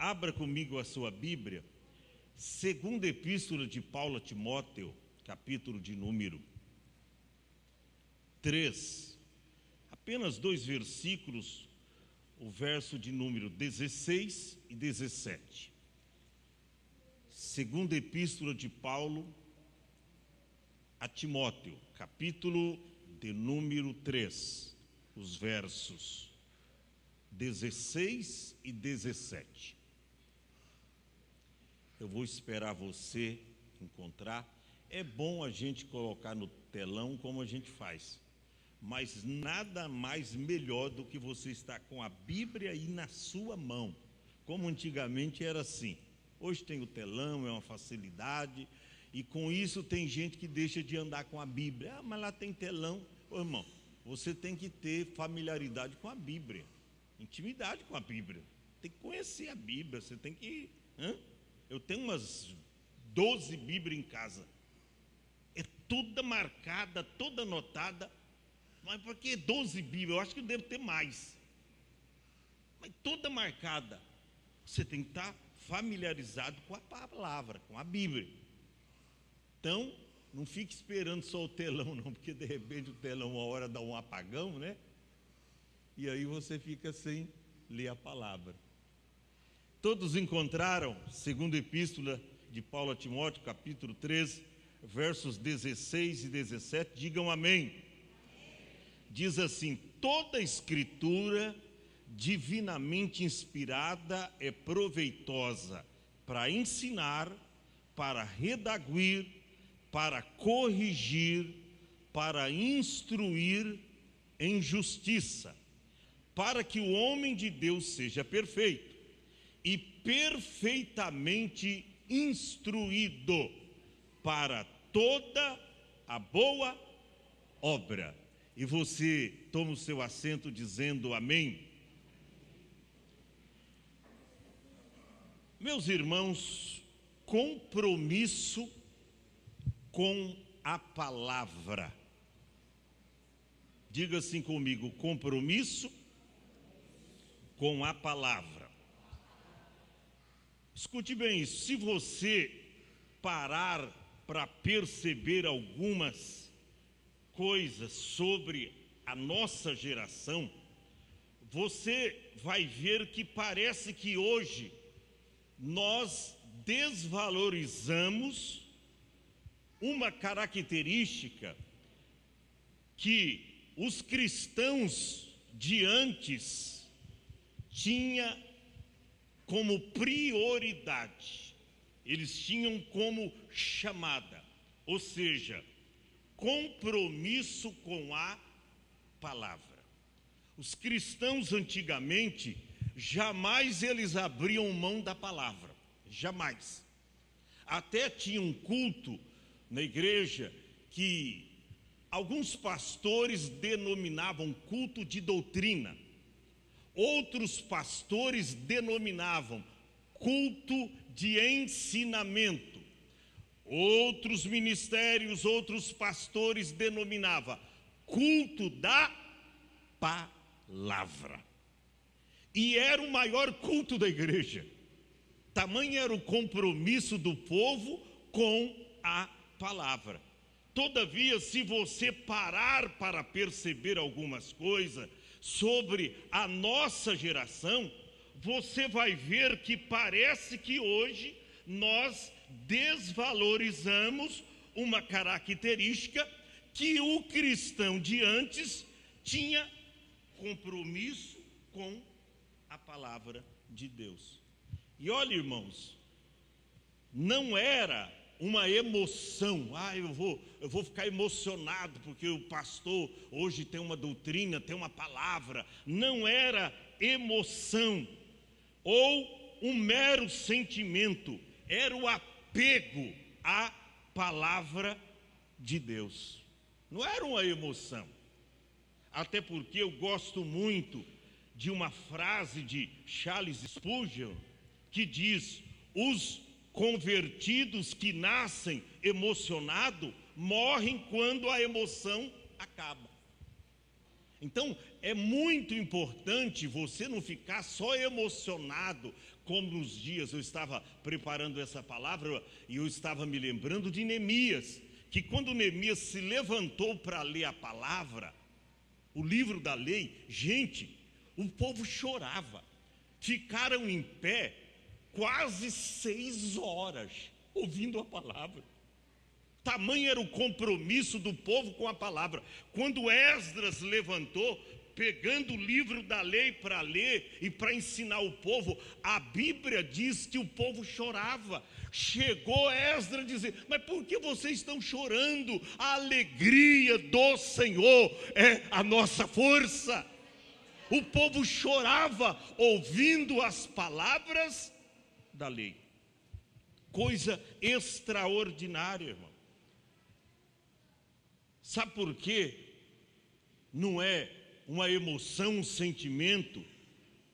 Abra comigo a sua Bíblia, segunda epístola de Paulo a Timóteo, capítulo de número 3, apenas 2 versículos, o verso de número 16 e 17. Segunda epístola de Paulo a Timóteo, capítulo de número 3, os versos 16 e 17. Eu vou esperar você encontrar. É bom a gente colocar no telão como a gente faz, mas nada mais melhor do que você estar com a Bíblia aí na sua mão, como antigamente era assim. Hoje tem o telão, é uma facilidade, e com isso tem gente que deixa de andar com a Bíblia. Mas lá tem telão. Ô, irmão, você tem que ter familiaridade com a Bíblia, intimidade com a Bíblia, tem que conhecer a Bíblia, você tem que... Eu tenho umas 12 Bíblias em casa, é toda marcada, toda anotada. Mas por que 12 Bíblias? Eu acho que deve ter mais, mas toda marcada. Você tem que estar familiarizado com a palavra, com a Bíblia. Então, não fique esperando só o telão não, porque de repente o telão uma hora dá um apagão, né? E aí você fica sem ler a palavra. Todos encontraram, segunda epístola de Paulo a Timóteo, capítulo 3, versos 16 e 17, digam amém. Diz assim: toda escritura divinamente inspirada é proveitosa para ensinar, para redaguir, para corrigir, para instruir em justiça, para que o homem de Deus seja perfeito e perfeitamente instruído para toda a boa obra. E você toma o seu assento dizendo amém. Meus irmãos, compromisso com a palavra. Diga assim comigo: compromisso com a palavra. Escute bem isso. Se você parar para perceber algumas coisas sobre a nossa geração, você vai ver que parece que hoje nós desvalorizamos uma característica que os cristãos de antes tinham como prioridade. Eles tinham como chamada, ou seja, compromisso com a palavra. Os cristãos antigamente, jamais eles abriam mão da palavra, jamais. Até tinha um culto na igreja que alguns pastores denominavam culto de doutrina, outros pastores denominavam culto de ensinamento, outros ministérios, outros pastores denominavam culto da palavra. E era o maior culto da igreja, tamanho era o compromisso do povo com a palavra. Todavia, se você parar para perceber algumas coisas sobre a nossa geração, você vai ver que parece que hoje nós desvalorizamos uma característica que o cristão de antes tinha: compromisso com a palavra de Deus. E olha, irmãos, não era uma emoção, eu vou ficar emocionado porque o pastor hoje tem uma doutrina, tem uma palavra. Não era emoção ou um mero sentimento, era o apego à palavra de Deus. Não era uma emoção. Até porque eu gosto muito de uma frase de Charles Spurgeon, que diz: os convertidos que nascem emocionados morrem quando a emoção acaba. Então é muito importante você não ficar só emocionado como nos dias eu estava preparando essa palavra e eu estava me lembrando de Neemias, que quando Neemias se levantou para ler a palavra, o livro da lei, gente, o povo chorava. Ficaram em pé quase 6 horas ouvindo a palavra. Tamanho era o compromisso do povo com a palavra. Quando Esdras levantou, pegando o livro da lei para ler e para ensinar o povo, a Bíblia diz que o povo chorava. Chegou Esdras a dizer: mas por que vocês estão chorando? A alegria do Senhor é a nossa força. O povo chorava ouvindo as palavras da lei. Coisa extraordinária, irmão. Sabe por quê? Não é uma emoção, um sentimento,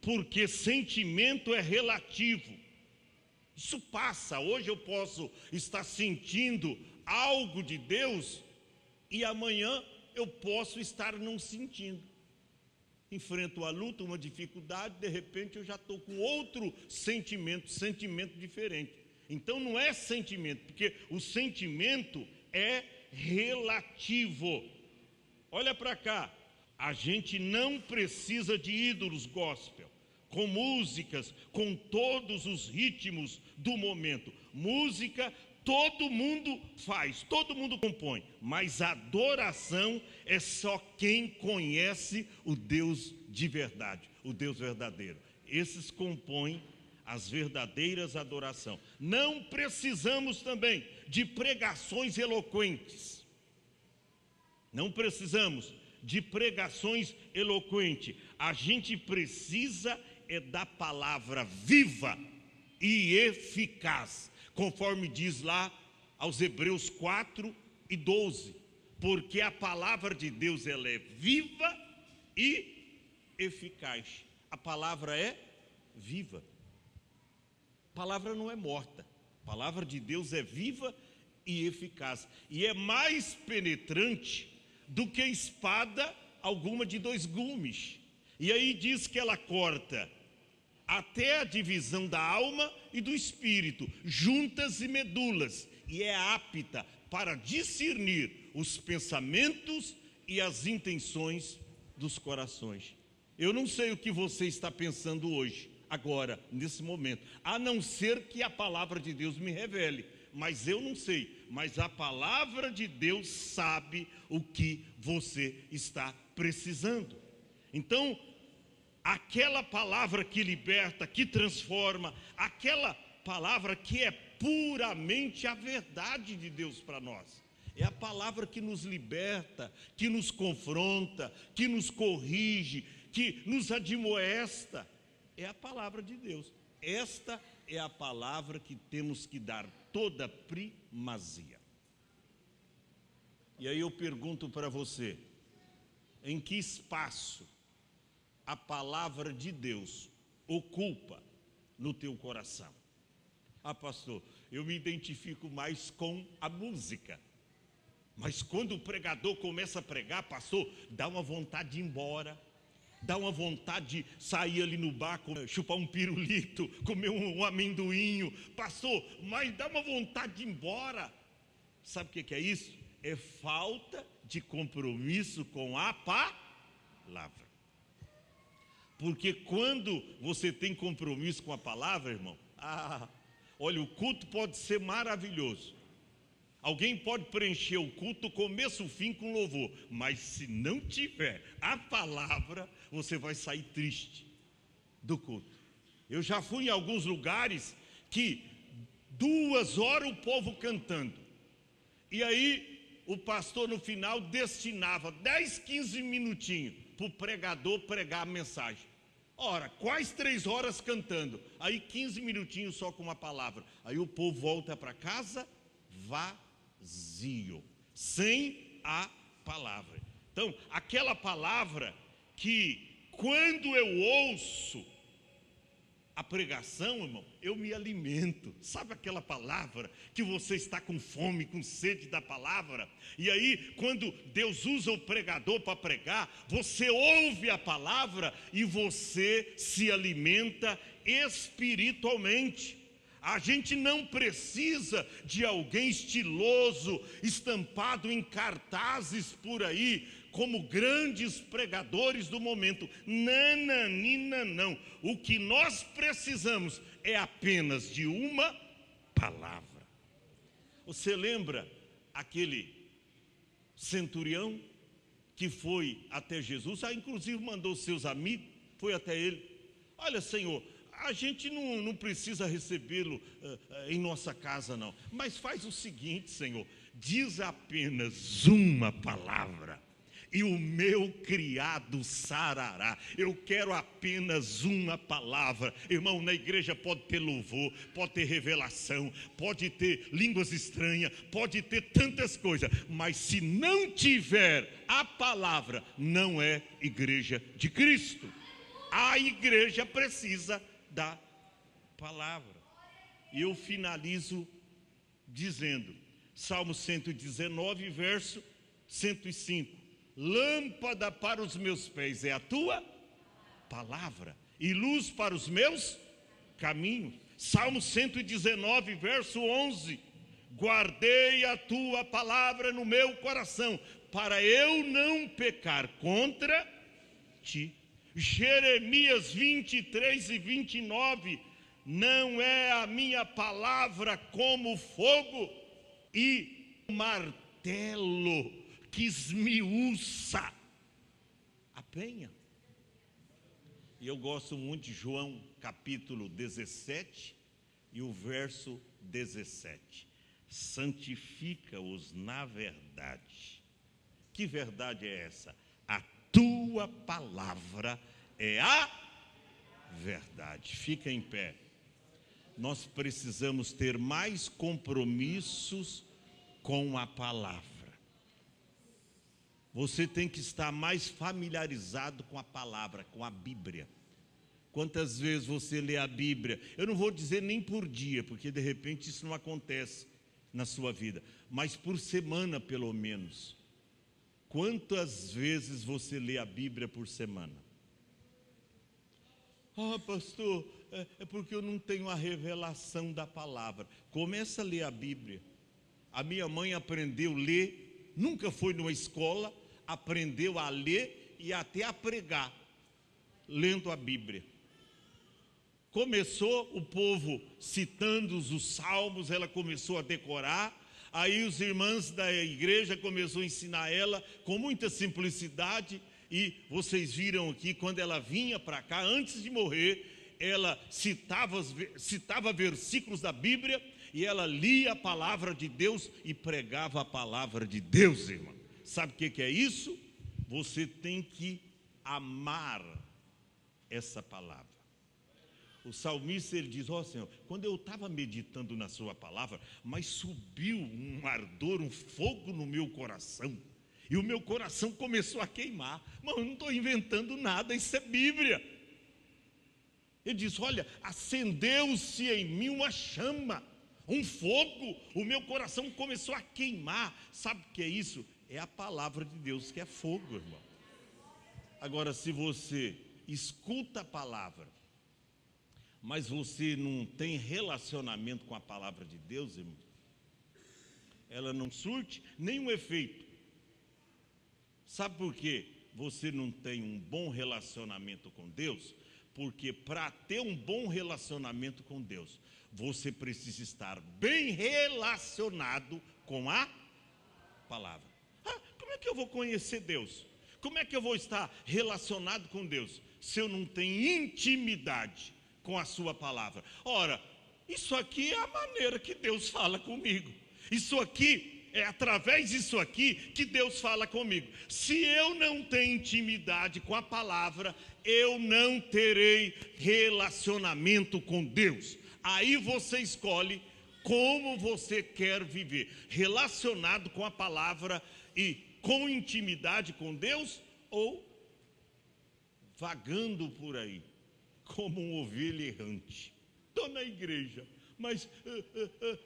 porque sentimento é relativo. Isso passa. Hoje eu posso estar sentindo algo de Deus e amanhã eu posso estar não sentindo. Enfrento a luta, uma dificuldade, de repente eu já estou com outro sentimento diferente. Então não é sentimento, porque o sentimento é relativo. Olha para cá, a gente não precisa de ídolos gospel, com músicas, com todos os ritmos do momento. Música todo mundo faz, todo mundo compõe, mas adoração é só quem conhece o Deus de verdade, o Deus verdadeiro. Esses compõem as verdadeiras adorações. Não precisamos também de pregações eloquentes. Não precisamos de pregações eloquentes. A gente precisa é da palavra viva e eficaz, conforme diz lá aos Hebreus 4:12. Porque a palavra de Deus, ela é viva e eficaz. A palavra é viva. A palavra não é morta. A palavra de Deus é viva e eficaz. E é mais penetrante do que espada alguma de 2 gumes. E aí diz que ela corta até a divisão da alma e do espírito, juntas e medulas, e é apta para discernir os pensamentos e as intenções dos corações. Eu não sei o que você está pensando hoje, agora, nesse momento, a não ser que a palavra de Deus me revele, mas eu não sei, mas a palavra de Deus sabe o que você está precisando. Então, aquela palavra que liberta, que transforma, aquela palavra que é puramente a verdade de Deus para nós, é a palavra que nos liberta, que nos confronta, que nos corrige, que nos admoesta, é a palavra de Deus. Esta é a palavra que temos que dar toda primazia. E aí eu pergunto para você, em que espaço a palavra de Deus ocupa no teu coração? Ah, pastor, eu me identifico mais com a música. Mas quando o pregador começa a pregar, pastor, dá uma vontade de ir embora. Dá uma vontade de sair ali no bar, chupar um pirulito, comer um amendoinho. Pastor, mas dá uma vontade de ir embora. Sabe o que é isso? É falta de compromisso com a palavra. Porque quando você tem compromisso com a palavra, irmão, olha, o culto pode ser maravilhoso. Alguém pode preencher o culto, começo ao fim com louvor, mas se não tiver a palavra, você vai sair triste do culto. Eu já fui em alguns lugares que 2 horas o povo cantando, e aí o pastor no final destinava 10, 15 minutinhos para o pregador pregar a mensagem. Ora, quais 3 horas cantando? Aí 15 minutinhos só com uma palavra. Aí o povo volta para casa vazio, sem a palavra. Então, aquela palavra que quando eu ouço a pregação, irmão, eu me alimento. Sabe aquela palavra que você está com fome, com sede da palavra? E aí, quando Deus usa o pregador para pregar, você ouve a palavra e você se alimenta espiritualmente. A gente não precisa de alguém estiloso, estampado em cartazes por aí, como grandes pregadores do momento. Nananina, não. O que nós precisamos é apenas de uma palavra. Você lembra aquele centurião que foi até Jesus? Inclusive mandou seus amigos, foi até ele. Olha, Senhor, a gente não precisa recebê-lo em nossa casa não, mas faz o seguinte, Senhor, diz apenas uma palavra e o meu criado sarará. Eu quero apenas uma palavra. Irmão, na igreja pode ter louvor, pode ter revelação, pode ter línguas estranhas, pode ter tantas coisas, mas se não tiver a palavra, não é igreja de Cristo. A igreja precisa da palavra. E eu finalizo dizendo, Salmo 119, verso 105. Lâmpada para os meus pés é a tua palavra, e luz para os meus caminhos. Salmo 119, verso 11. Guardei a tua palavra no meu coração, para eu não pecar contra ti. Jeremias 23 e 29. Não é a minha palavra como fogo e martelo que esmiuça a penha. E eu gosto muito de João capítulo 17 e o verso 17. Santifica-os na verdade. Que verdade é essa? A tua palavra é a verdade. Fica em pé. Nós precisamos ter mais compromissos com a palavra. Você tem que estar mais familiarizado com a palavra, com a Bíblia. Quantas vezes você lê a Bíblia? Eu não vou dizer nem por dia, porque de repente isso não acontece na sua vida, mas por semana pelo menos. Quantas vezes você lê a Bíblia por semana? Pastor, é porque eu não tenho a revelação da palavra. Começa a ler a Bíblia. A minha mãe aprendeu a ler, nunca foi numa escola, aprendeu a ler e até a pregar, lendo a Bíblia. Começou o povo citando os salmos, ela começou a decorar. Aí os irmãos da igreja começaram a ensinar ela com muita simplicidade. E vocês viram aqui, quando ela vinha para cá, antes de morrer, ela citava versículos da Bíblia, e ela lia a palavra de Deus e pregava a palavra de Deus, irmão. Sabe o que é isso? Você tem que amar essa palavra. O salmista, ele diz, Senhor, quando eu estava meditando na sua palavra, mas subiu um ardor, um fogo no meu coração, e o meu coração começou a queimar. Mas eu não estou inventando nada, isso é Bíblia. Ele diz, olha, acendeu-se em mim uma chama, um fogo, o meu coração começou a queimar. Sabe o que é isso? É a palavra de Deus que é fogo, irmão. Agora, se você escuta a palavra, mas você não tem relacionamento com a palavra de Deus, irmão, ela não surte nenhum efeito. Sabe por quê? Você não tem um bom relacionamento com Deus? Porque para ter um bom relacionamento com Deus, você precisa estar bem relacionado com a palavra. Como é que eu vou conhecer Deus? Como é que eu vou estar relacionado com Deus se eu não tenho intimidade com a sua palavra? Ora, isso aqui é a maneira que Deus fala comigo. Isso aqui é através disso aqui que Deus fala comigo. Se eu não tenho intimidade com a palavra, eu não terei relacionamento com Deus. Aí você escolhe como você quer viver, relacionado com a palavra e com intimidade com Deus, ou vagando por aí como uma ovelha errante. Estou na igreja, mas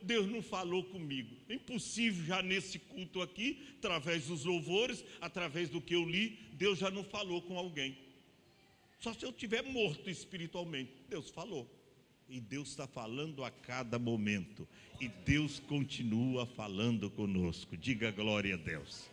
Deus não falou comigo. É impossível, já nesse culto aqui, através dos louvores, através do que eu li, Deus já não falou com alguém. Só se eu estiver morto espiritualmente. Deus falou. E Deus está falando a cada momento. E Deus continua falando conosco. Diga glória a Deus.